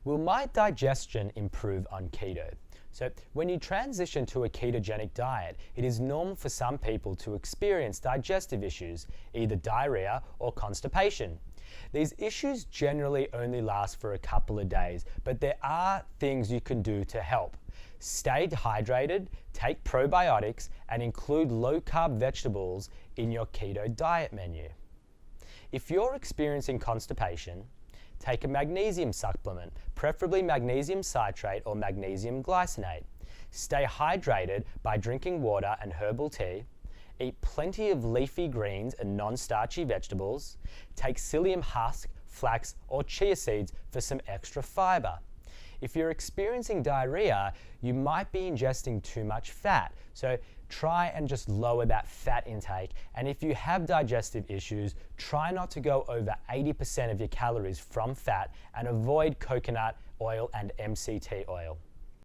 Will my digestion improve on keto? So when you transition to a ketogenic diet, it is normal for some people to experience digestive issues, either diarrhea or constipation. These issues generally only last for a couple of days, but there are things you can do to help. Stay hydrated, take probiotics, and include low-carb vegetables in your keto diet menu. If you're experiencing constipation, take a magnesium supplement, preferably magnesium citrate or magnesium glycinate. Stay hydrated by drinking water and herbal tea. Eat plenty of leafy greens and non-starchy vegetables. Take psyllium husk, flax, or chia seeds for some extra fiber. If you're experiencing diarrhea, you might be ingesting too much fat, so try and just lower that fat intake. And if you have digestive issues, try not to go over 80% of your calories from fat and avoid coconut oil and MCT oil.